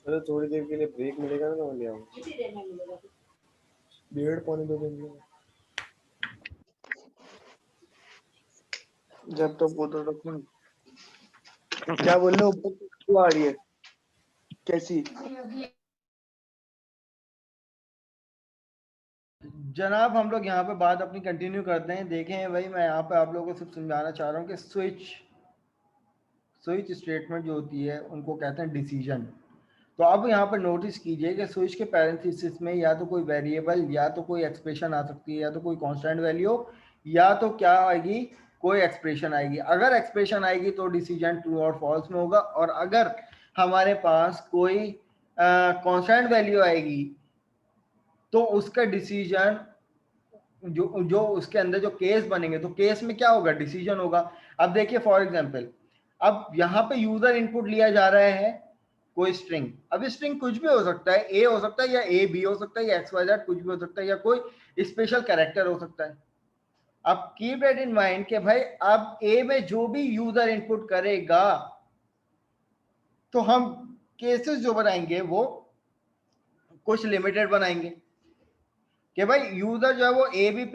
चलो थोड़ी देर के लिए ब्रेक मिलेगा ना तो ले आऊंगा। 1.5 पौने 2 दिन जब तक वो तो रखूँ। क्या बोल रहे हो? ऊपर क्यों आ रही है? कैसी? जनाब हम लोग यहाँ पे बात अपनी कंटिन्यू करते हैं। देखें भाई, मैं यहाँ पे आप लोगों को सिर्फ समझाना चाह रहा हूँ कि स्विच स्टेटमेंट जो होती है उनको कहते हैं डिसीजन। तो अब यहाँ पर नोटिस कीजिए कि स्विच के पैरेंथेसिस में या तो कोई वेरिएबल या तो कोई एक्सप्रेशन आ सकती है, या तो कोई कांस्टेंट वैल्यू, या तो क्या आएगी, कोई एक्सप्रेशन आएगी। अगर एक्सप्रेशन आएगी तो डिसीजन ट्रू और फॉल्स में होगा, और अगर हमारे पास कोई कांस्टेंट वैल्यू आएगी तो उसका डिसीजन जो जो उसके अंदर जो केस बनेंगे तो केस में क्या होगा, डिसीजन होगा। अब देखिए फॉर एग्जांपल, अब यहाँ पे यूजर इनपुट लिया जा रहा है कोई स्ट्रिंग। अब स्ट्रिंग कुछ भी हो सकता है, ए हो सकता है या ए बी हो सकता है या एक्स वाई जेड कुछ भी हो सकता है, या कोई स्पेशल कैरेक्टर हो सकता है। अब कीप इट इन माइंड कि भाई अब ए में जो भी यूजर इनपुट करेगा तो हम केसेस जो बनाएंगे वो कुछ लिमिटेड बनाएंगे कि भाई यूजर जो है वो ए भी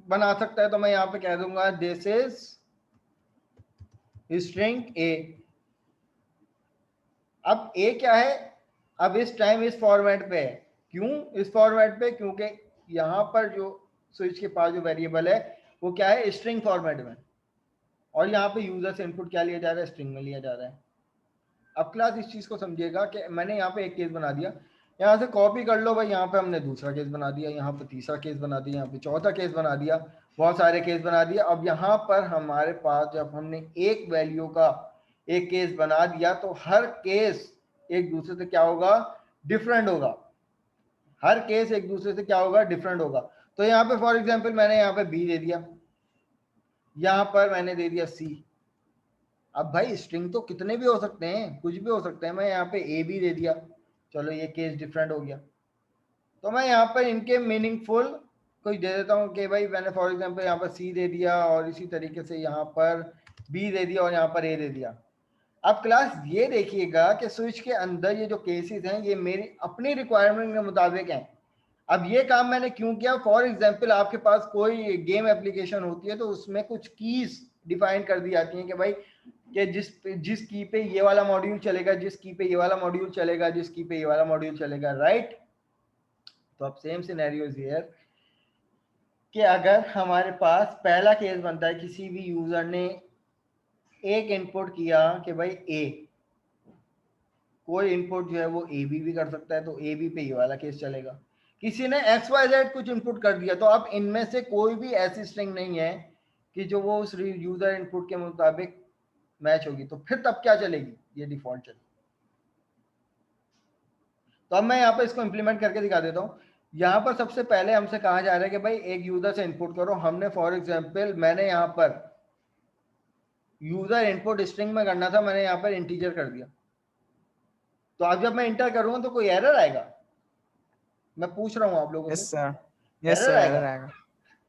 बना सकता है। तो मैं यहां पे कह दूंगा दिस इज स्ट्रिंग ए। अब ए क्या है, अब इस टाइम इस फॉर्मेट पे है। क्यों इस फॉर्मेट पे? क्योंकि यहां पर जो स्विच के पास जो वेरिएबल है वो क्या है, स्ट्रिंग फॉर्मेट में, और यहाँ पे यूजर से इनपुट क्या लिया जा रहा है, स्ट्रिंग में लिया जा रहा है। अब क्लास इस चीज को समझिएगा कि मैंने यहाँ पे एक केस बना दिया, यहाँ से कॉपी कर लो भाई, यहाँ पे हमने दूसरा केस बना दिया, यहाँ पे तीसरा केस बना दिया, यहाँ पे चौथा केस बना दिया, बहुत सारे केस बना दिया। अब यहाँ पर हमारे पास जब हमने एक वैल्यू का एक केस बना दिया तो हर केस एक दूसरे से क्या होगा, डिफरेंट होगा। हर केस एक दूसरे से क्या होगा, डिफरेंट होगा। तो यहाँ पे फॉर एग्जाम्पल मैंने यहाँ पे बी दे दिया, यहाँ पर मैंने दे दिया सी। अब भाई स्ट्रिंग तो कितने भी हो सकते हैं, कुछ भी हो सकते हैं। मैं यहाँ पे ए भी दे दिया, चलो ये केस डिफरेंट हो गया। तो मैं यहाँ पर इनके मीनिंगफुल कुछ दे देता हूँ कि भाई मैंने फॉर एग्जांपल यहाँ पर सी दे दिया, और इसी तरीके से यहाँ पर बी दे दिया, और यहाँ पर ए दे दिया। अब क्लास ये देखिएगा कि स्विच के अंदर ये जो केसेस हैं ये मेरी अपनी रिक्वायरमेंट के मुताबिक हैं। अब ये काम मैंने क्यों किया, फॉर एग्जाम्पल आपके पास कोई गेम एप्लीकेशन होती है तो उसमें कुछ कीज डिफाइन कर दी जाती हैं कि भाई कि जिस की पे ये वाला मॉड्यूल चलेगा, जिस की पे ये वाला मॉड्यूल चलेगा, जिस की पे ये वाला मॉड्यूल चलेगा, राइट। तो अब सेम सिनेरियो हियर कि अगर हमारे पास पहला केस बनता है, किसी भी यूजर ने एक इनपुट किया कि भाई ए, कोई इनपुट जो है वो ए बी भी कर सकता है, तो ए बी पे ये वाला केस चलेगा। किसी ने एक्स वाई जेड कुछ इनपुट कर दिया, तो अब इनमें से कोई भी ऐसी स्ट्रिंग नहीं है कि जो वो उस यूजर इनपुट के मुताबिक मैच होगी, तो फिर तब क्या चलेगी, ये डिफॉल्ट चलेगी। तो अब मैं यहाँ पर इसको इंप्लीमेंट करके दिखा देता हूँ। यहाँ पर सबसे पहले हमसे कहा जा रहा है कि भाई एक यूजर से इनपुट करो। हमने फॉर एग्जांपल मैंने यहाँ पर यूजर इनपुट स्ट्रिंग में करना था, मैंने यहाँ पर इंटीजर कर दिया। तो अब जब मैं इंटर करूंगा तो कोई एरर आएगा? मैं पूछ रहा हूँ आप लोगों से, यस सर एरर एरर आएगा?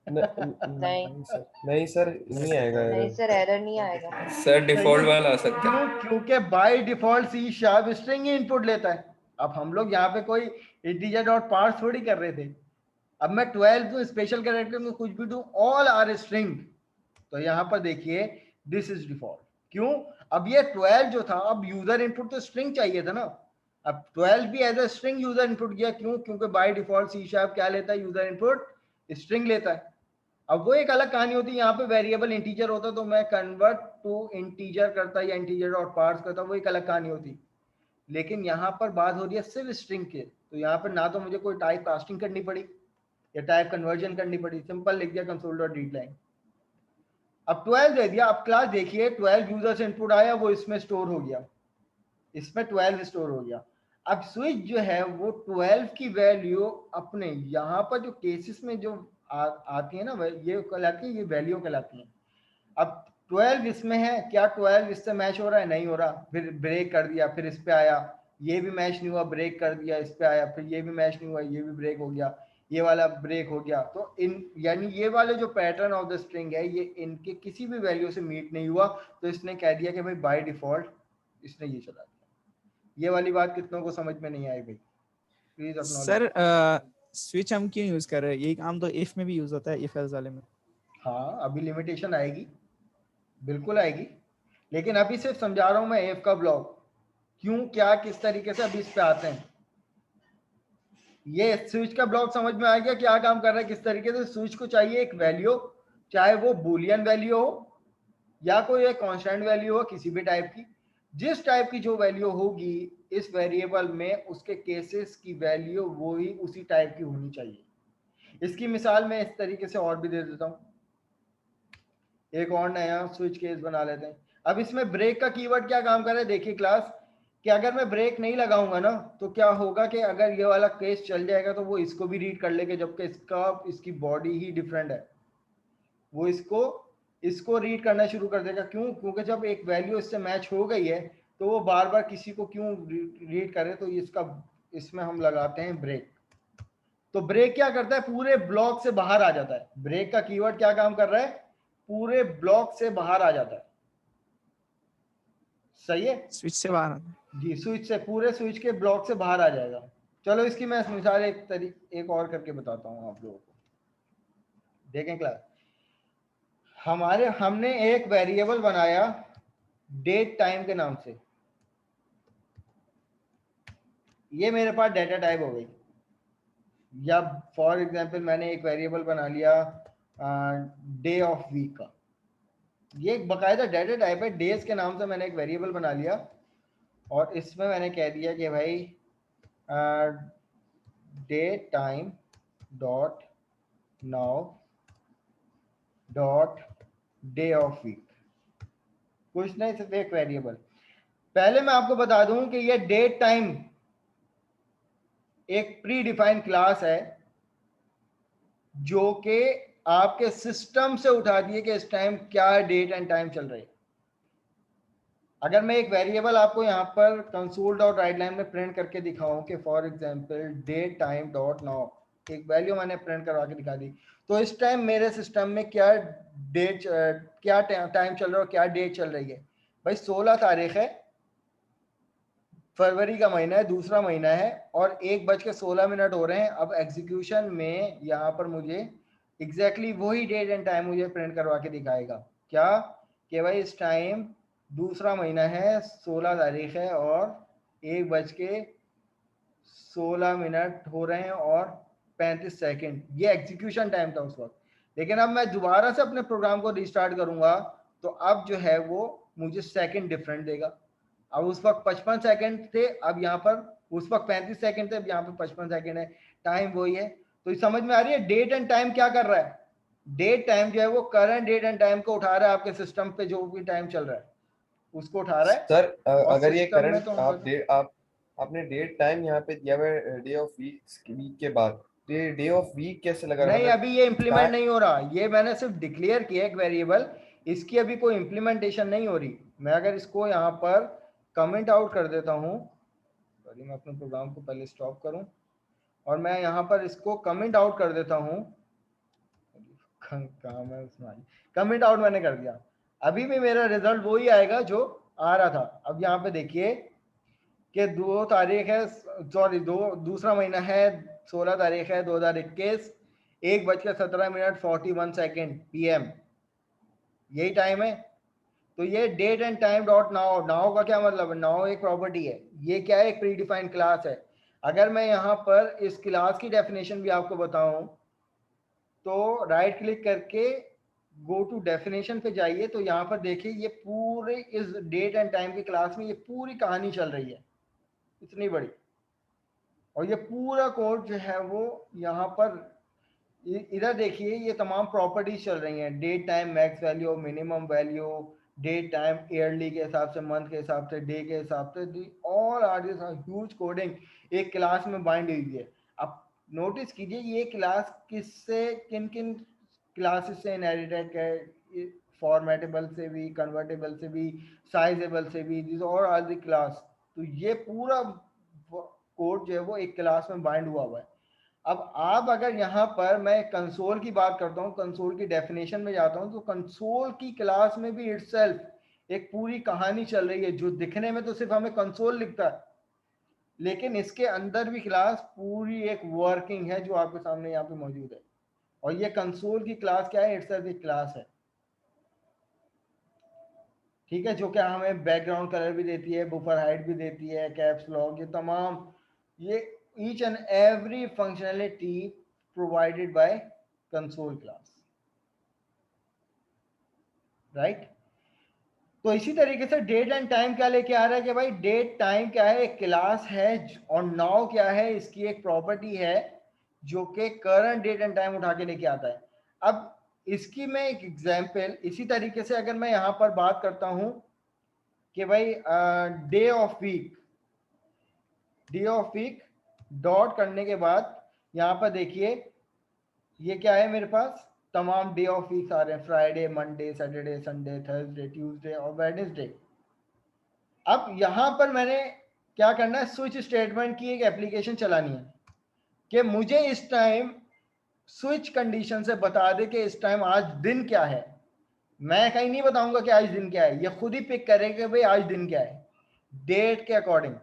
नहीं सर, नहीं आएगा नहीं एरर। सर एरर नहीं आएगा सर डिफॉल्ट वाला आ सकता है। क्योंकि by default C sharp string ही इनपुट लेता है। अब हम लोग यहाँ पे कोई इंटीजर डॉट पार्स थोड़ी कर रहे थे। अब मैं 12 दूं, स्पेशल कैरेक्टर में कुछ भी दूं, ऑल आर स्ट्रिंग। तो यहाँ पर देखिए दिस इज डिफॉल्ट। क्यों? अब ये 12 जो था, अब यूजर इनपुट तो स्ट्रिंग चाहिए था ना। अब 12 भी as a string user input किया। क्यों? क्योंकि बाय डिफॉल्ट सी शार्प क्या लेता है, यूजर इनपुट स्ट्रिंग लेता है। अब वो एक अलग कहानी होती है, यहाँ पे वेरिएबल इंटीजर होता तो मैं कन्वर्ट टू इंटीजर करता या इंटीजर डॉट पार्स करता, वो एक अलग कहानी होती। लेकिन यहाँ पर बात हो रही है सिर्फ स्ट्रिंग के, तो यहाँ पर ना तो मुझे कोई टाइप कास्टिंग करनी पड़ी या टाइप कन्वर्जन करनी पड़ी, सिंपल लिख दिया कंसोल डॉट रीड लाइन। अब 12 दे दिया। अब क्लास देखिए 12 यूजर से इनपुट आया, वो इसमें स्टोर हो गया, इसमें 12 स्टोर हो गया। अब स्विच जो है वो 12 की वैल्यू अपने यहाँ पर जो केसेस में जो आती है ना, ये कहलाती है, ये वैल्यू कहलाती है। अब 12 इसमें है, क्या 12 इससे मैच हो रहा है? नहीं हो रहा, फिर ब्रेक कर दिया, फिर इस पे आया, ये भी मैच नहीं हुआ, ब्रेक कर दिया, इस पे आया, फिर ये भी मैच नहीं हुआ, ये भी ब्रेक हो गया, ये वाला ब्रेक हो गया, तो इन यानी ये वाले जो पैटर्न ऑफ द स्ट्रिंग है ये इनके किसी भी वैल्यू से मीट नहीं हुआ, तो इसने कह दिया कि भाई बाय डिफॉल्ट इसने ये चला दिया। ये वाली बात कितनों को समझ में नहीं आई भाई, प्लीज एक्नॉलेज। सर स्विच हम क्यों यूज कर रहे हैं? यही काम तो इफ में भी यूज होता है, इफ एल्स वाले में। हाँ अभी लिमिटेशन आएगी, बिल्कुल आएगी, लेकिन अभी सिर्फ समझा रहा हूं मैं इफ का ब्लॉक क्यों क्या किस तरीके से अभी इस पे आते हैं। ये स्विच का ब्लॉक समझ में आ गया क्या काम कर रहा है, किस तरीके से स्विच को चाहिए एक वैल्यू, चाहे वो बूलियन वैल्यू हो या कोई एक कांस्टेंट वैल्यू हो किसी भी टाइप की, जिस टाइप की जो वैल्यू होगी इस वेरिएबल में उसके केसेस की वैल्यू वो ही उसी टाइप की होनी चाहिए। इसकी मिसाल मैं इस तरीके से और भी दे देता हूं, एक और नया स्विच केस बना लेते हैं। अब इसमें ब्रेक का कीवर्ड क्या काम कर रहा है, देखिए क्लास, कि अगर मैं ब्रेक नहीं लगाऊंगा ना तो क्या होगा कि अगर ये वाला केस चल जाएगा तो वो इसको भी रीड कर लेगा, जबकि इसकी बॉडी ही डिफरेंट है, वो इसको रीड करना शुरू कर देगा। क्यों? क्योंकि जब एक वैल्यू इससे मैच हो गई है तो वो बार बार किसी को क्यों रीड करे, तो इसमें हम लगाते हैं ब्रेक। तो ब्रेक क्या करता है, पूरे ब्लॉक से बाहर आ जाता है। ब्रेक का कीवर्ड क्या काम कर रहा है, पूरे ब्लॉक से बाहर आ जाता है। सही है, स्विच से बाहर आता है। जी स्विच से, पूरे स्विच के ब्लॉक से बाहर आ जाएगा। चलो इसकी मैं मिसाल एक और करके बताता हूँ आप लोगों को, देखें क्लास। हमने एक वेरिएबल बनाया डेट टाइम के नाम से, ये मेरे पास डेटा टाइप हो गई। या फॉर एग्जांपल मैंने एक वेरिएबल बना लिया डे ऑफ वीक का, ये एक बकायदा डेटा टाइप है, डेज के नाम से मैंने एक वेरिएबल बना लिया और इसमें मैंने कह दिया कि भाई day time dot now dot day of week, कुछ नहीं सिर्फ एक वेरिएबल। पहले मैं आपको बता दूं कि ये डेट टाइम एक प्री डिफाइंड क्लास है जो कि आपके सिस्टम से उठा दिए कि इस टाइम क्या डेट एंड टाइम चल रही है। अगर मैं एक वेरिएबल आपको यहाँ पर कंसोल डॉट राइट लाइन में प्रिंट करके दिखाऊं कि for example date time dot now, एक वैल्यू मैंने प्रिंट करवा के दिखा दी, तो इस टाइम मेरे सिस्टम में क्या डेट क्या टाइम चल रहा है, क्या डेट चल रही है। भाई 16 तारीख है, फरवरी का महीना है, दूसरा महीना है और 1:16 हो रहे हैं। अब एग्जीक्यूशन में यहाँ पर मुझे एग्जैक्टली वही डेट एंड टाइम मुझे प्रिंट करवा के दिखाएगा, क्या कि भाई इस टाइम दूसरा महीना है, 16 तारीख है और 1:16 हो रहे हैं और 35 सेकेंड, ये एग्जीक्यूशन टाइम था उस वक्त। लेकिन अब मैं दोबारा से अपने प्रोग्राम को रिस्टार्ट करूंगा तो अब जो है वो मुझे सेकंड डिफरेंट देगा। अब उस वक्त 55 सेकंड थे, अब यहाँ पर उस वक्त 35 सेकंड थे, अब यहाँ पर 55 सेकंड है, टाइम वही है। तो समझ में आ रही है डेट एंड टाइम क्या कर रहा है, डेट टाइम जो है वो करंट डेट एंड टाइम को उठा रहा है, आपके सिस्टम पे जो भी टाइम चल रहा है उसको उठा रहा है। सर और अगर ये सिस्टम में करंट तो आपने डेट टाइम यहाँ पे दिया हुआ है डे ऑफ वीक के बाद, तो ये डे ऑफ वीक कैसे लगा रहा है? नहीं, मतलब अभी ये इम्प्लीमेंट नहीं हो रहा, ये मैंने सिर्फ डिक्लेयर किया एक वेरिएबल, इसकी अभी कोई इम्प्लीमेंटेशन नहीं हो रही। मैं अगर इसको यहाँ पर कमेंट आउट कर देता हूँ, सॉरी मैं अपने प्रोग्राम को पहले स्टॉप करूँ और मैं यहाँ पर इसको कमेंट आउट कर देता हूँ, कहाँ मैं उसमें कमेंट आउट मैंने कर दिया, अभी भी मेरा रिजल्ट वही आएगा जो आ रहा था। अब यहाँ पे देखिए कि 2 तारीख है, सॉरी दूसरा महीना है, 16 तारीख है 2021, 1:17 PM, यही टाइम है। तो ये date and time dot now, now का क्या मतलब है, नाउ एक प्रॉपर्टी है, ये क्या है, एक प्री डिफाइंड क्लास है। अगर मैं यहाँ पर इस क्लास की डेफिनेशन भी आपको बताऊं तो राइट क्लिक करके गो टू डेफिनेशन पे जाइए, तो यहाँ पर देखिए ये पूरे इस डेट एंड टाइम की क्लास में ये पूरी कहानी चल रही है, इतनी बड़ी। और ये पूरा कोड जो है वो यहाँ पर इधर देखिए ये तमाम प्रॉपर्टीज चल रही हैं, date time max value, minimum value, date time yearly के हिसाब से, मंथ के हिसाब से, डे के हिसाब से, all are this huge coding एक क्लास में बाइंड हुई है। अब नोटिस कीजिए ये क्लास किससे, किन किन क्लासेस से इनहेरिटेड है, फॉर्मेटेबल से भी, कन्वर्टेबल से भी, साइजेबल से भी, दिस और आर द क्लास। तो ये पूरा कोड जो है वो एक क्लास में बाइंड हुआ है। अब आप अगर यहाँ पर मैं कंसोल की बात करता हूँ, कंसोल की डेफिनेशन में जाता हूँ, तो कंसोल की क्लास में भी इटसेल्फ एक पूरी कहानी चल रही है, जो दिखने में तो सिर्फ हमें कंसोल लिखता है, लेकिन इसके अंदर भी क्लास पूरी एक वर्किंग है जो आपके सामने यहाँ पे मौजूद है। और ये कंसोल की क्लास क्या है? इटसेल्फ एक क्लास है, ठीक है, जो कि हमें बैकग्राउंड कलर भी देती है, बुफर हाइट भी देती है, कैप्स लॉक, ये तमाम, ये each and every functionality provided by console class, right. तो इसी तरीके से डेट एंड टाइम क्या लेके आ रहा है कि भाई डेट टाइम क्या है? एक क्लास है, और नाउ क्या है? इसकी एक प्रॉपर्टी है जो कि करंट डेट एंड टाइम उठा के लेके आता है। अब इसकी मैं एक एग्जांपल इसी तरीके से अगर मैं यहाँ पर बात करता हूँ कि भाई day of week, day of week dot करने के बाद यहाँ पर देखिए ये क्या है, मेरे पास तमाम डे ऑफ वीक्स आ रहे हैं, Friday, Monday, Saturday, Sunday, Thursday, Tuesday और वेडनेसडे। अब यहाँ पर मैंने क्या करना है? स्विच स्टेटमेंट की एक एप्लीकेशन चलानी है कि मुझे इस टाइम स्विच कंडीशन से बता दे कि इस टाइम आज दिन क्या है। मैं कहीं नहीं बताऊंगा कि आज दिन क्या है, ये खुद ही पिक करेगा कि भाई आज दिन क्या है डेट के अकॉर्डिंग।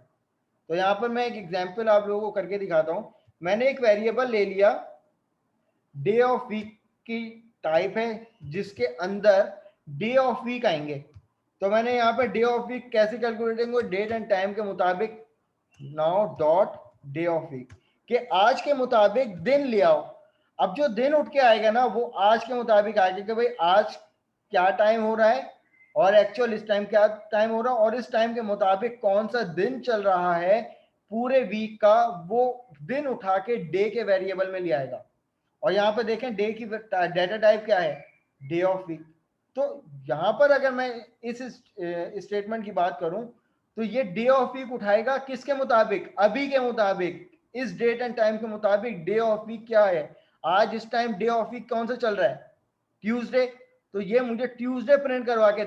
तो यहाँ पर मैं एक एग्जांपल आप लोगों को करके दिखाता हूँ। मैंने एक वेरिएबल ले लिया, डे ऑफ वीक की टाइप है, जिसके अंदर डे ऑफ वीक आएंगे। तो मैंने यहाँ पे डे ऑफ वीक कैसे कैलकुलेट करेंगे? डेट एंड टाइम के मुताबिक, now dot day of week के आज के मुताबिक दिन ले आओ। अब जो दिन उठ के आएगा ना, वो आज के मुताबिक आएगा कि भाई आज क्या टाइम हो रहा है और एक्चुअल इस टाइम क्या टाइम हो रहा है, और इस टाइम के मुताबिक कौन सा दिन चल रहा है पूरे वीक का, वो दिन उठा के डे के वेरिएबल में ले आएगा। और यहाँ पे देखें डे की डेटा टाइप क्या है? Day of week. तो यहाँ पर अगर मैं इस स्टेटमेंट की बात करूं तो ये डे ऑफ वीक उठाएगा किसके मुताबिक? अभी के मुताबिक, इस डेट एंड टाइम के मुताबिक डे ऑफ वीक क्या है? आज इस टाइम डे ऑफ वीक कौन सा चल रहा है? ट्यूसडे। तो ये मुझे ट्यूसडे प्रिंट करवा के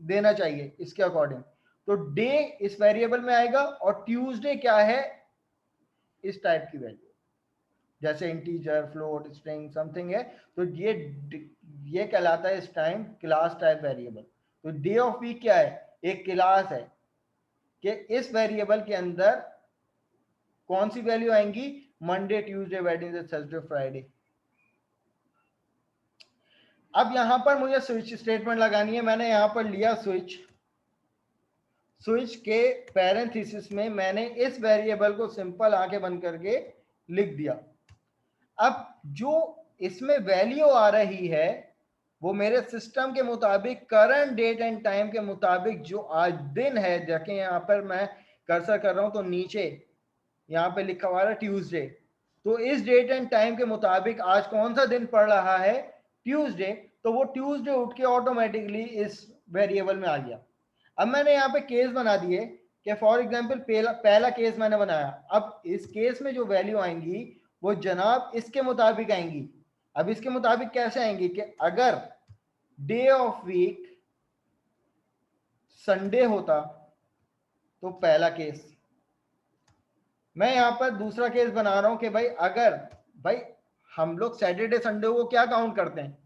देना चाहिए इसके अकॉर्डिंग। तो डे इस वेरिएबल में आएगा और ट्यूसडे क्या है? इस टाइप की वैल्यू, जैसे इंटीजर, फ्लोट, स्ट्रिंग, समथिंग है। तो ये कहलाता है इस टाइम क्लास टाइप वेरिएबल। तो डे ऑफ वीक क्या है? एक क्लास है कि इस वेरिएबल के अंदर कौन सी वैल्यू आएंगी? Monday, Tuesday, Wednesday, Thursday, Friday. अब यहां पर मुझे स्विच स्टेटमेंट लगानी है। मैंने यहां पर लिया स्विच, स्विच के पैरेंथेसिस में मैंने इस वेरिएबल को सिंपल आंखें बंद करके लिख दिया। अब जो इसमें वैल्यू आ रही है वो मेरे सिस्टम के मुताबिक करंट डेट एंड टाइम के मुताबिक जो आज दिन है, देखें यहाँ पर मैं कर्सर कर रहा हूं तो नीचे यहाँ पे लिखा हुआ है ट्यूसडे। तो इस डेट एंड टाइम के मुताबिक आज कौन सा दिन पड़ रहा है? ट्यूसडे। तो वो ट्यूसडे उठ के ऑटोमेटिकली इस वेरिएबल में आ गया। अब मैंने यहाँ पे केस बना दिए कि फॉर एग्जांपल पहला केस मैंने बनाया। अब इस केस में जो वैल्यू आएंगी वो जनाब इसके मुताबिक आएंगी। अब इसके मुताबिक कैसे आएंगी कि अगर डे ऑफ वीक संडे होता तो पहला केस। मैं यहां पर दूसरा केस बना रहा हूं कि भाई अगर भाई हम लोग सैटरडे संडे को क्या काउंट करते हैं?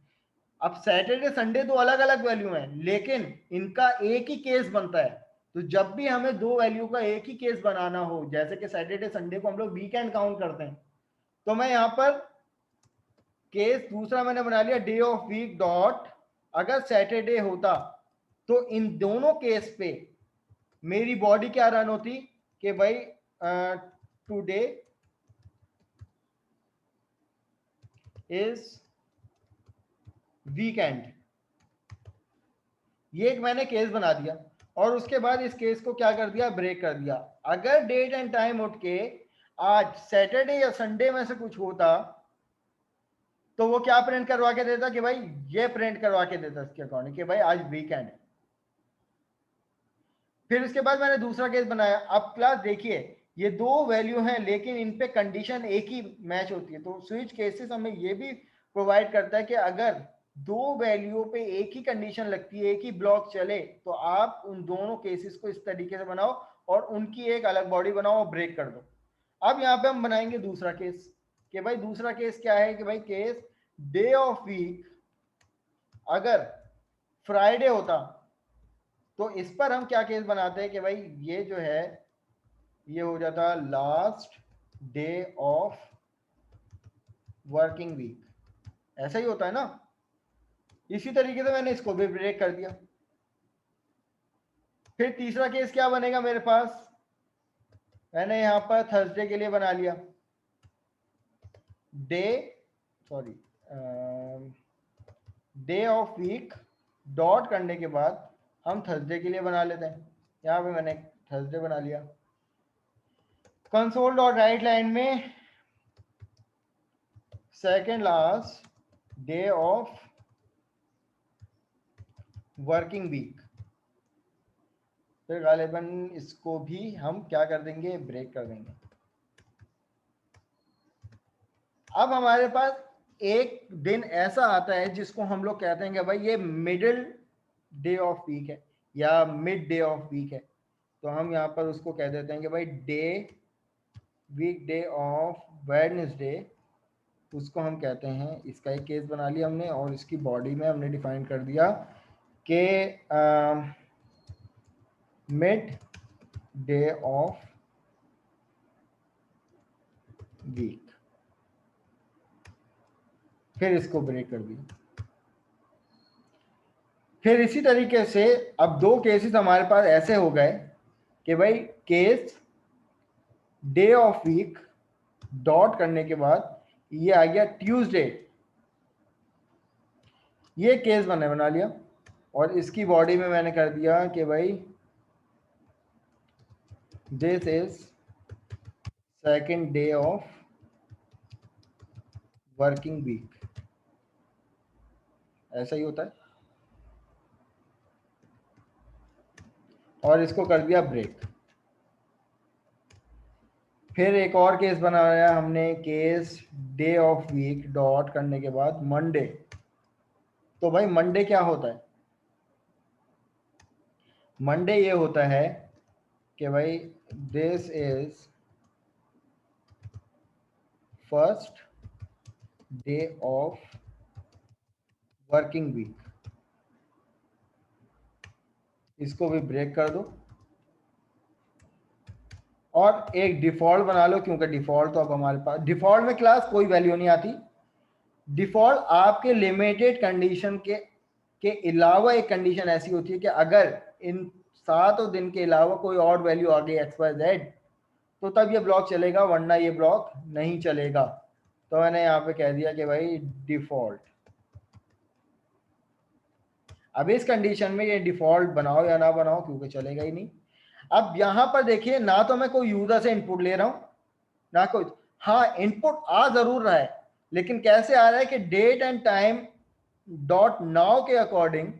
अब सैटरडे संडे दो अलग अलग वैल्यू हैं, लेकिन इनका एक ही केस बनता है। तो जब भी हमें दो वैल्यू का एक ही केस बनाना हो, जैसे कि सैटरडे संडे को हम लोग वीकेंड काउंट करते हैं, तो मैं यहां पर केस दूसरा मैंने बना लिया डे ऑफ वीक डॉट अगर सैटरडे होता तो इन दोनों केस पे मेरी बॉडी क्या रन होती कि भाई टुडे इज वीकेंड। ये एक मैंने केस बना दिया और उसके बाद इस केस को क्या कर दिया? ब्रेक कर दिया। अगर डेट एंड टाइम उठ के आज सैटरडे या संडे में से कुछ होता तो वो क्या प्रिंट करवा के देता कि भाई ये प्रिंट करवा के देता इसके अकॉर्डिंग कि भाई आज वीकेंड है। फिर उसके बाद मैंने दूसरा केस बनाया। अब क्लास देखिए ये दो वैल्यू हैं लेकिन इन पे कंडीशन एक ही मैच होती है। तो स्विच केसेस हमें ये भी प्रोवाइड करता है कि अगर दो वैल्यू पे एक ही कंडीशन लगती है, एक ही ब्लॉक चले, तो आप उन दोनों केसेस को इस तरीके से बनाओ और उनकी एक अलग बॉडी बनाओ और ब्रेक कर दो। अब यहाँ पे हम बनाएंगे दूसरा केस कि भाई दूसरा केस क्या है कि भाई केस डे ऑफ वीक अगर फ्राइडे होता तो इस पर हम क्या केस बनाते हैं कि भाई ये जो है ये हो जाता last day of working week, ऐसा ही होता है ना। इसी तरीके से मैंने इसको भी ब्रेक कर दिया। फिर तीसरा केस क्या बनेगा मेरे पास, मैंने यहां पर थर्सडे के लिए बना लिया डे ऑफ वीक डॉट करने के बाद हम थर्सडे के लिए बना लेते हैं। यहां पे मैंने थर्सडे बना लिया। कंसोल डॉट राइट लाइन में second last day of working week, फिर गालिबन इसको भी हम क्या कर देंगे, ब्रेक कर देंगे। अब हमारे पास एक दिन ऐसा आता है जिसको हम लोग कहते हैं कि भाई ये मिडिल डे ऑफ वीक है या मिड डे ऑफ वीक है, तो हम यहाँ पर उसको कह देते हैं कि भाई वीक डे ऑफ वेडनेसडे, उसको हम कहते हैं। इसका एक केस बना लिया हमने और इसकी बॉडी में हमने डिफाइन कर दिया कि मिड डे ऑफ वीक, फिर इसको ब्रेक कर दिया। फिर इसी तरीके से अब दो केसेस हमारे पास ऐसे हो गए कि भाई case day of week dot करने के बाद ये आ गया ट्यूसडे, ये केस मैंने बना लिया और इसकी बॉडी में मैंने कर दिया कि भाई this is second day of working week, ऐसा ही होता है, और इसको कर दिया ब्रेक। फिर एक और केस बनाया हमने, case day of week dot करने के बाद मंडे। तो भाई मंडे क्या होता है, मंडे ये होता है कि भाई this is first day of working week, इसको भी ब्रेक कर दो और एक डिफॉल्ट बना लो, क्योंकि डिफॉल्ट तो अब हमारे पास डिफॉल्ट में क्लास कोई वैल्यू नहीं आती। डिफॉल्ट आपके लिमिटेड कंडीशन के अलावा एक कंडीशन ऐसी होती है कि अगर इन 7 दिन के अलावा कोई और वैल्यू आ गई XYZ तो तब ये ब्लॉक चलेगा, वरना ये ब्लॉक नहीं चलेगा। तो मैंने यहाँ पे कह दिया कि भाई डिफॉल्ट। अब इस कंडीशन में ये डिफॉल्ट बनाओ या ना बनाओ क्योंकि चलेगा ही नहीं। अब यहां पर देखिए, ना तो मैं कोई यूजर से इनपुट ले रहा हूं ना कोई, हाँ इनपुट आ जरूर रहा है, लेकिन कैसे आ रहा है कि date and time dot now के अकॉर्डिंग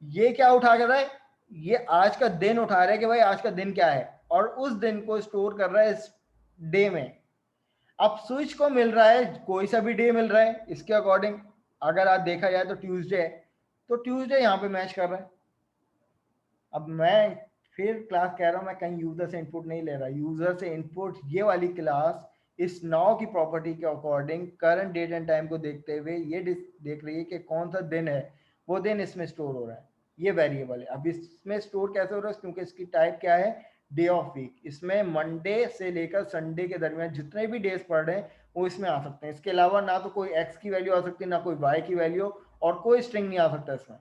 ये क्या उठा कर रहा है, ये आज का दिन उठा रहा है कि भाई आज का दिन क्या है, और उस दिन को स्टोर कर रहा है इस डे में। अब स्विच को मिल रहा है कोई सा भी डे मिल रहा है इसके अकॉर्डिंग, अगर आज देखा जाए तो ट्यूसडे है, तो ट्यूसडे यहाँ पे मैच कर रहा है। अब मैं फिर क्लास कह रहा हूँ, मैं कहीं यूजर से इनपुट नहीं ले रहा, यूजर से इनपुट ये वाली क्लास इस नाउ की प्रॉपर्टी के according current date and time को देखते हुए ये देख रही है कि कौन सा दिन है, वो दिन इसमें स्टोर हो रहा है, ये वेरिएबल है। अब इसमें स्टोर कैसे हो रहा है, क्योंकि इसकी टाइप क्या है, डे ऑफ वीक। इसमें मंडे से लेकर संडे के दरमियान जितने भी डेज पढ़ रहे हैं वो इसमें आ सकते हैं। इसके अलावा ना तो कोई एक्स की वैल्यू आ सकती है, ना कोई वाई की वैल्यू, और कोई स्ट्रिंग नहीं आ सकता इसमें।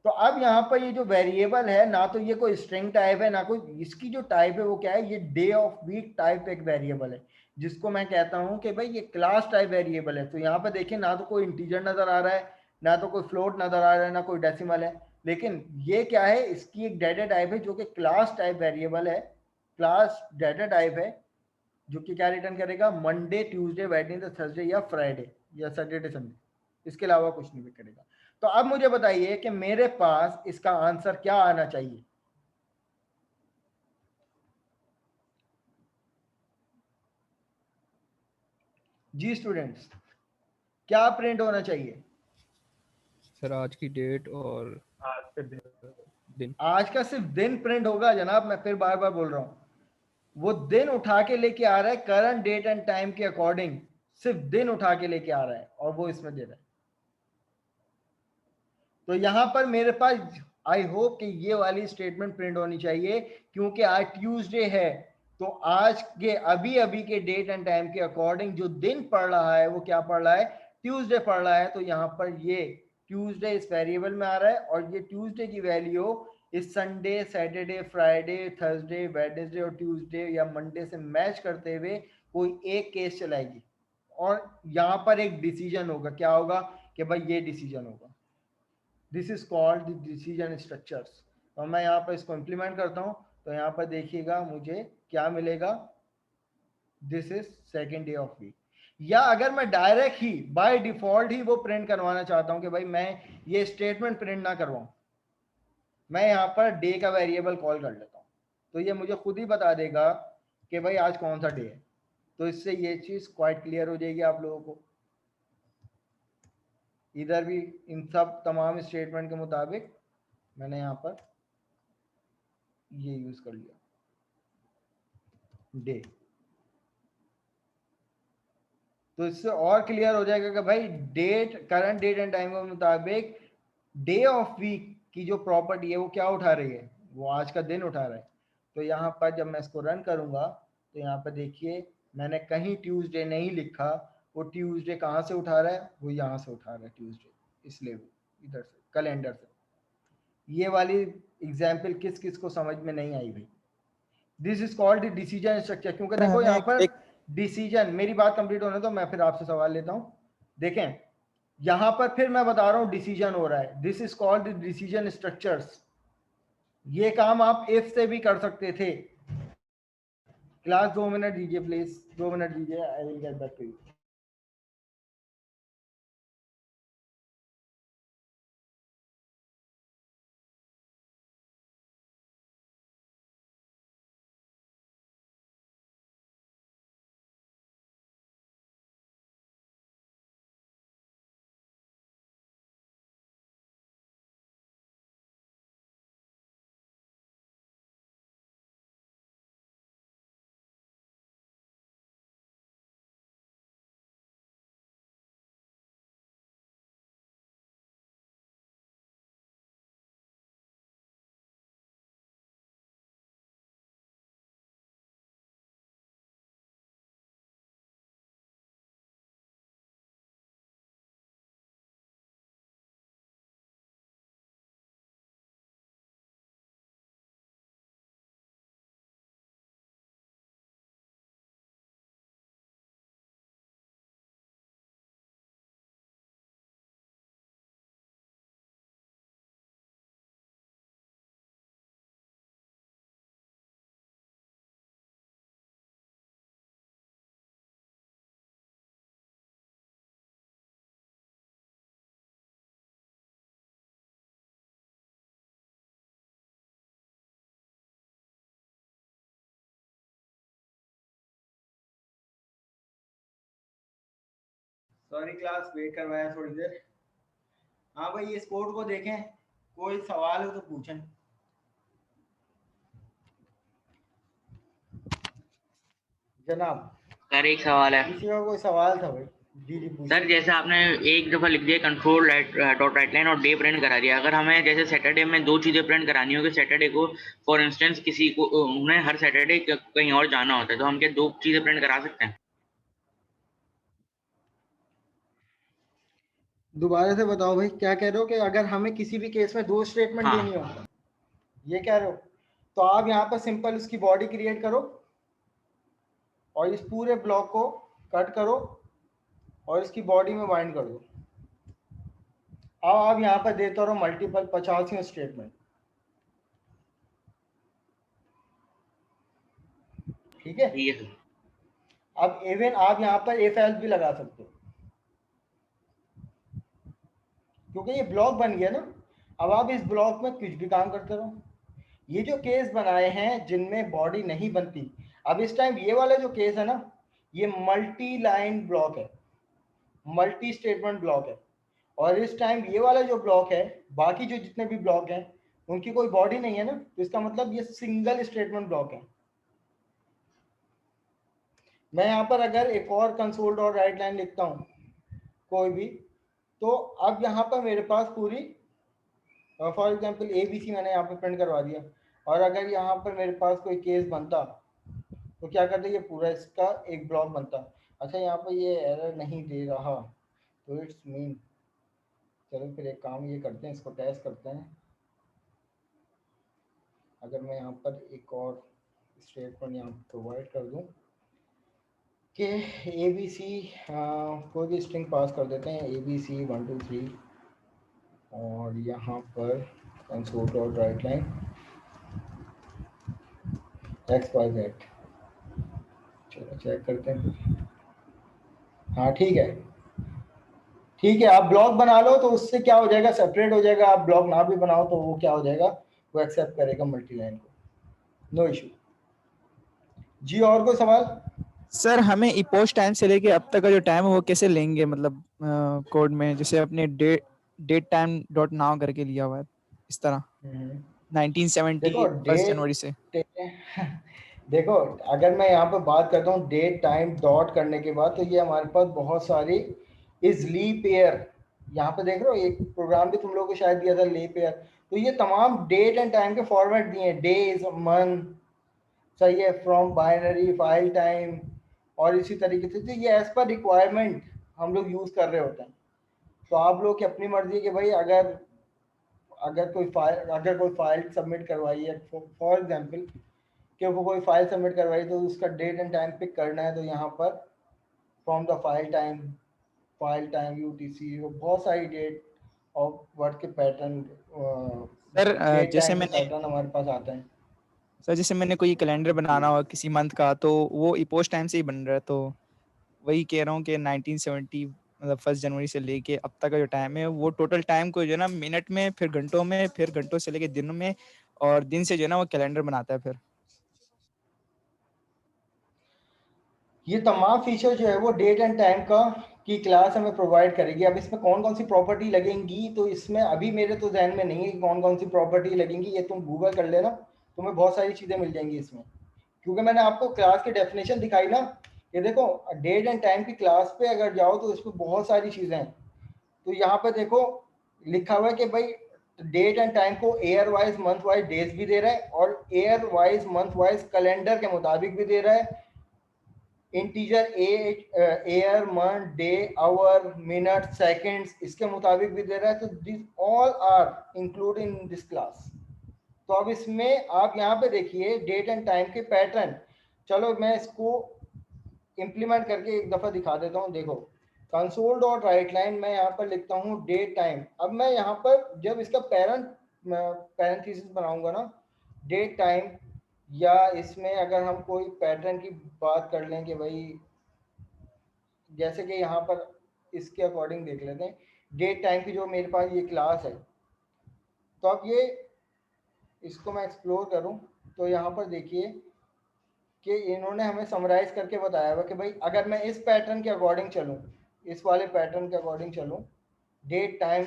तो अब यहाँ पर ये जो वेरिएबल है, ना तो ये कोई स्ट्रिंग टाइप है ना कोई, इसकी जो टाइप है वो क्या है, ये डे ऑफ वीक टाइप एक वेरिएबल है, जिसको मैं कहता हूँ कि भाई ये क्लास टाइप वेरिएबल है। तो यहाँ पर देखिए, ना तो कोई इंटीजर नजर आ रहा है, ना तो कोई फ्लोट नजर आ रहा है, ना कोई डेसिमल है, लेकिन ये क्या है, इसकी एक डाटा टाइप है जो कि क्लास टाइप वेरिएबल है। क्लास डाटा टाइप है जो कि क्या रिटर्न करेगा, मंडे ट्यूसडे वेडनेसडे थर्सडे या फ्राइडे या सैटरडे संडे, इसके अलावा कुछ नहीं करेगा। तो अब मुझे बताइए कि मेरे पास इसका आंसर क्या आना चाहिए। जी स्टूडेंट्स, क्या प्रिंट होना चाहिए? सर आज की डेट और दिन। आज का सिर्फ दिन प्रिंट होगा जनाब, मैं फिर बार बार बोल रहा हूं, वो दिन उठा के लेके आ रहा है करंट डेट एंड टाइम के अकॉर्डिंग, सिर्फ दिन उठा के लेके आ रहा है और वो इसमें दे रहा है। तो यहां पर मेरे पास आई होप कि ये वाली स्टेटमेंट प्रिंट होनी चाहिए, क्योंकि आज ट्यूसडे है, तो आज के अभी अभी के डेट एंड टाइम के अकॉर्डिंग जो दिन पढ़ रहा है वो क्या पढ़ रहा है, ट्यूसडे पढ़ रहा है। तो यहाँ पर ये ट्यूसडे इस वेरिएबल में आ रहा है और ये ट्यूसडे की वैल्यू इस Sunday, Saturday, Friday, Thursday, Wednesday और ट्यूसडे या मंडे से मैच करते हुए कोई एक केस चलाएगी और यहाँ पर एक डिसीजन होगा। क्या होगा कि भाई ये डिसीजन होगा। This is called the decision structures. तो मैं यहाँ पर इसको इम्प्लीमेंट करता हूँ, तो यहाँ पर देखिएगा मुझे क्या मिलेगा, this is second day of week. या अगर मैं डायरेक्ट ही बाय डिफॉल्ट ही वो प्रिंट करवाना चाहता हूँ कि भाई मैं ये स्टेटमेंट प्रिंट ना करवाऊँ, मैं यहाँ पर डे का वेरिएबल कॉल कर लेता हूँ, तो ये मुझे खुद ही बता देगा कि भाई आज कौन सा डे है। तो इससे ये चीज क्वाइट क्लियर हो जाएगी आप लोगों को। इधर भी इन सब तमाम स्टेटमेंट के मुताबिक मैंने यहाँ पर ये यूज कर लिया डे। तो इससे और क्लियर हो जाएगा कि भाई date, current date and time के मुताबिक डे ऑफ वीक की जो प्रॉपर्टी है वो क्या उठा रही है, वो आज का दिन उठा रहा है। तो यहाँ पर जब मैं इसको रन करूंगा तो यहाँ पर देखिए मैंने कहीं ट्यूसडे नहीं लिखा, वो ट्यूसडे कहाँ से उठा रहा है, वो यहाँ से उठा रहा है ट्यूसडे, इसलिए वो इधर से कैलेंडर से। ये वाली एग्जाम्पल किस किस को समझ में नहीं आई भाई। This is called decision structure, क्योंकि देखो यहाँ पर डिसीजन, मेरी बात कंप्लीट होने तो मैं फिर आपसे सवाल लेता हूँ। देखें यहां पर फिर मैं बता रहा हूं डिसीजन हो रहा है, this is called decision structures. ये काम आप इफ से भी कर सकते थे। क्लास 2 मिनट दीजिए प्लीज, 2 मिनट दीजिए, I will get back to you. Sorry class, wait करवाया थोड़ी देर। हाँ भाई इस कोड को देखें, कोई सवाल हो तो पूछें। जनाब सर एक सवाल है। किसी का कोई सवाल था भाई? जी जी सर जैसे आपने एक दफा लिख दिया कंट्रोल डॉट राइट लाइन और डे प्रिंट करा दिया, अगर हमें जैसे सैटरडे में दो चीजें प्रिंट करानी हो कि सैटरडे को फॉर इंस्टेंस किसी को उन्हें हर सैटरडे कहीं और जाना होता है, तो हम क्या दो चीजें प्रिंट करा सकते हैं? दोबारा से बताओ भाई, क्या कह रहे हो कि अगर हमें किसी भी केस में दो स्टेटमेंट हाँ। देनी हो, ये कह रहे हो? तो आप यहाँ पर सिंपल उसकी बॉडी क्रिएट करो और इस पूरे ब्लॉक को कट करो और इसकी बॉडी में बाइंड कर दो। अब आप यहाँ पर देते रहो मल्टीपल 50 स्टेटमेंट, ठीक है? ठीक है। अब इवन आप यहाँ पर इफ एल्स भी लगा सकते हो, क्योंकि ये ब्लॉक बन गया ना। अब आप इस ब्लॉक में कुछ भी काम करते रहो। ये जो केस बनाए हैं जिनमें बॉडी नहीं बनती, अब इस टाइम ये वाला जो केस है ना, ये मल्टी लाइन ब्लॉक है, मल्टी स्टेटमेंट ब्लॉक है। और इस टाइम ये वाला जो ब्लॉक है, बाकी जो जितने भी ब्लॉक हैं उनकी कोई बॉडी नहीं है ना, तो इसका मतलब ये सिंगल स्टेटमेंट ब्लॉक है। मैं यहाँ पर अगर एक और कंसोल डॉट राइट लाइन लिखता हूँ कोई भी, तो अब यहाँ पर मेरे पास पूरी फॉर एग्जांपल ABC मैंने यहाँ पे प्रिंट करवा दिया, और अगर यहाँ पर मेरे पास कोई केस बनता तो क्या करते, ये पूरा इसका एक ब्लॉक बनता। अच्छा यहाँ पर ये एरर नहीं दे रहा, तो इट्स मीन, चलो फिर एक काम ये करते हैं, इसको टेस्ट करते हैं। अगर मैं यहाँ पर एक और स्टेटमेंट यहाँ प्रोवाइड कर दूँ कि ABC कोई भी स्ट्रिंग पास कर देते हैं, ABC 1 2 3, और यहाँ पर console dot write line XYZ, चलो चेक करते हैं। हाँ ठीक है, ठीक है, आप ब्लॉक बना लो तो उससे क्या हो जाएगा, सेपरेट हो जाएगा। आप ब्लॉक ना भी बनाओ तो वो क्या हो जाएगा, वो एक्सेप्ट करेगा मल्टी लाइन को, नो इशू। जी और कोई सवाल? सर हमें इपोस्ट टाइम से लेके अब तक का जो टाइम है वो कैसे लेंगे, मतलब कोड में जैसे अपने डेट टाइम डॉट नाउ करके लिया हुआ है इस तरह 1970 देखो 1 जनवरी से। देखो अगर मैं यहाँ पर बात करता हूँ डेट टाइम डॉट करने के बाद, तो ये हमारे पास बहुत सारी इज लीप ईयर, यहाँ पे देख रहे हो एक प्रोग्राम भी तुम लोगों को शायद दिया था लीप ईयर, तो ये तमाम डेट एंड टाइम के फॉर्मेट दिए हैं, डेज मंथ, सही है, फ्रॉम बाइनरी फाइल टाइम, और इसी तरीके से, तो ये एज पर रिक्वायरमेंट हम लोग यूज कर रहे होते हैं। तो आप लोग की अपनी मर्जी कि भाई अगर कोई फाइल सबमिट करवाई है, फॉर एग्जांपल कि वो कोई फाइल सबमिट करवाई, तो उसका डेट एंड टाइम पिक करना है, तो यहाँ पर from the file time UTC, बहुत सारी डेट और वर्ड के पैटर्न, सर डेट जैसे टाइम के मैंने पैटर्न हमारे पास आते हैं। सर जैसे मैंने कोई कैलेंडर बनाना हो किसी मंथ का, तो वो इपोस्ट टाइम से ही बन रहा है, तो वही कह रहा हूँ कि 1970 मतलब 1 जनवरी से लेके अब तक का जो टाइम है वो टोटल टाइम को जो है ना मिनट में, फिर घंटों में, फिर घंटों से लेके दिनों में, और दिन से जो है ना वो कैलेंडर बनाता है फिर। ये तमाम फीचर जो है वो डेट एंड टाइम का की क्लास हमें प्रोवाइड करेगी। अब इसमें कौन कौन सी प्रॉपर्टी लगेंगी, तो इसमें अभी मेरे तो जहन में नहीं है कि कौन कौन सी प्रॉपर्टी लगेंगी, ये तुम गूगल कर लेना, तुम्हें बहुत सारी चीज़ें मिल जाएंगी इसमें, क्योंकि मैंने आपको क्लास की डेफिनेशन दिखाई ना। ये देखो डेट एंड टाइम की क्लास पे अगर जाओ तो इसमें बहुत सारी चीज़ें हैं। तो यहाँ पे देखो लिखा हुआ है कि भाई डेट एंड टाइम को year wise month wise days भी दे रहा है, और year wise month wise calendar के मुताबिक भी दे रहा है, integer year month day hour minute seconds इसके मुताबिक भी दे रहा है। तो this all are include in this class. तो अब इसमें आप यहाँ पे देखिए डेट एंड टाइम के पैटर्न, चलो मैं इसको इंप्लीमेंट करके एक दफ़ा दिखा देता हूँ। देखो कंसोल डॉट राइट लाइन मैं यहाँ पर लिखता हूँ डेट टाइम। अब मैं यहाँ पर जब इसका पैरेंथेसिस बनाऊंगा ना डेट टाइम, या इसमें अगर हम कोई पैटर्न की बात कर लें कि भाई जैसे कि यहाँ पर इसके अकॉर्डिंग देख लेते हैं डेट टाइम की जो मेरे पास ये क्लास है, तो अब ये इसको मैं एक्सप्लोर करूँ तो यहाँ पर देखिए कि इन्होंने हमें समराइज करके बताया हुआ कि भाई अगर मैं इस पैटर्न के अकॉर्डिंग चलूँ, इस वाले पैटर्न के अकॉर्डिंग चलूँ, date time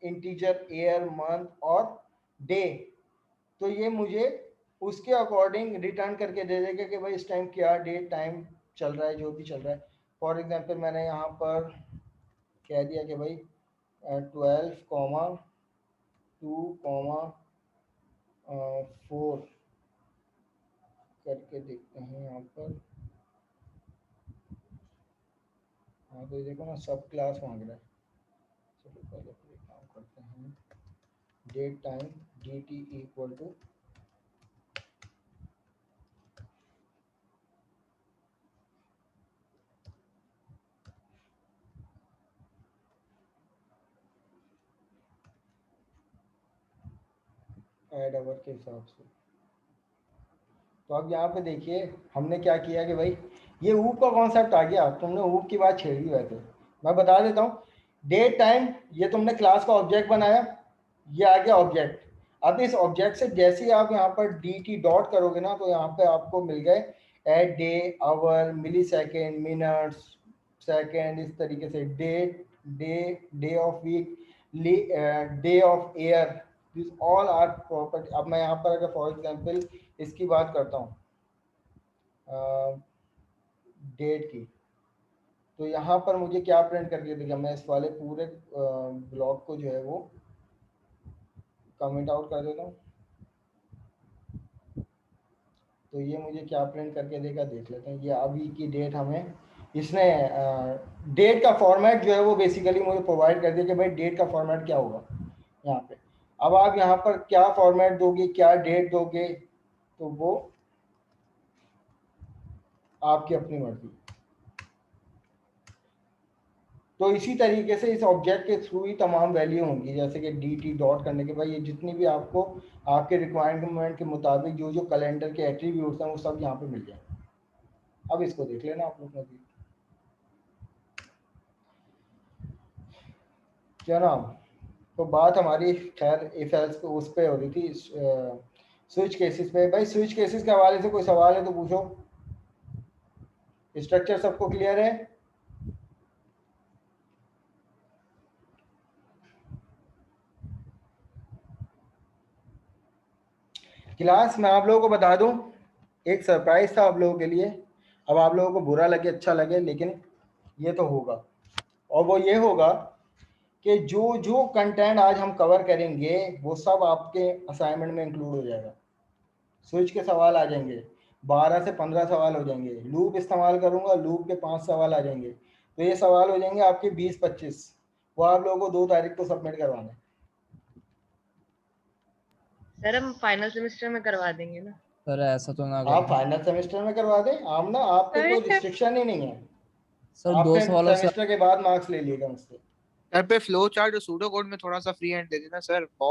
integer year month और डे, तो ये मुझे उसके अकॉर्डिंग रिटर्न करके दे देगा कि भाई इस टाइम क्या डेट टाइम चल रहा है, जो भी चल रहा है। फॉर एग्जांपल मैंने यहाँ पर कह दिया कि भाई 12,2,4 करके देखते हैं यहाँ पर। हाँ तो देखो ना सब क्लास मांग रहा है। चलो पहले फिर एक काम करते हैं, date time dt equal to add hour के हिसाब से। तो अब यहाँ पे देखिए हमने क्या किया कि भाई ये ऊप का कॉन्सेप्ट आ गया, तुमने ऊप की बात छेड़ दी। वैसे मैं बता देता हूँ, डेट टाइम ये तुमने क्लास का ऑब्जेक्ट बनाया, ये आ गया ऑब्जेक्ट। अब इस ऑब्जेक्ट से जैसे ही आप यहाँ पर dt डॉट करोगे ना, तो यहाँ पे आपको मिल गए at day hour millisecond minutes second, इस तरीके से date day of week day of year, this all are property. अब मैं यहाँ पर अगर फॉर एग्जांपल इसकी बात करता हूँ, डेट की। तो यहाँ पर मुझे क्या प्रिंट करके देगा, मैं इस वाले पूरे ब्लॉक को जो है वो कमेंट आउट कर देता हूँ। तो ये मुझे क्या प्रिंट करके देगा देख लेते हैं। ये अभी की डेट हमें इसने डेट का फॉर्मेट जो है वो बेसिकली मुझे प्रोवाइड कर दिया कि भाई डेट का फॉर्मेट क्या होगा यहाँ पे। अब आप यहाँ पर क्या फॉर्मेट दोगे, क्या डेट दोगे, तो वो आपकी अपनी मर्जी। तो इसी तरीके से इस ऑब्जेक्ट के थ्रू ही तमाम वैल्यू होंगी, जैसे कि डी टी डॉट करने के बाद ये जितनी भी आपको आपके रिक्वायरमेंट के मुताबिक जो जो कैलेंडर के एट्रीब्यूट्स हैं वो सब यहाँ पे मिल जाएंगे। अब इसको देख लेना आप लोग भी, क्या नाम। तो बात हमारी खैर इफ एल्स पे उस पे हो रही थी, स्विच केसेस पे। भाई स्विच केसेस के हवाले से कोई सवाल है तो पूछो। स्ट्रक्चर सबको क्लियर है? क्लास में आप लोगों को बता दूं, एक सरप्राइज था आप लोगों के लिए। अब आप लोगों को बुरा लगे अच्छा लगे, लेकिन ये तो होगा। और वो ये होगा कि जो जो कंटेंट आज हम कवर करेंगे वो सब आपके असाइनमेंट में इंक्लूड हो जाएगा। स्विच के सवाल आ जाएंगे, 12 से 15 सवाल हो जाएंगे। लूप इस्तेमाल करूंगा, लूप के 5 सवाल आ जाएंगे। तो ये सवाल हो जाएंगे आपके 20-25। वो आप लोगों को 2 तारीख को सबमिट करवाना है। सर हम फाइनल सेमेस्टर में करवा देंगे ना? सर ऐसा तो ना आप करें फाइनल सेमेस्टर में करवा दें, आप ना, आप पे कोई रिस्ट्रिक्शन ही नहीं है। सर। आप 2 फिर सवालों से सेमेस्टर के बाद मार्क्स ले लीजिएगा मुझसे। सर पे फ्लो चार्ट और सूडो कोड में थोड़ा सा फ्री हैंड दे देना सर, बहुत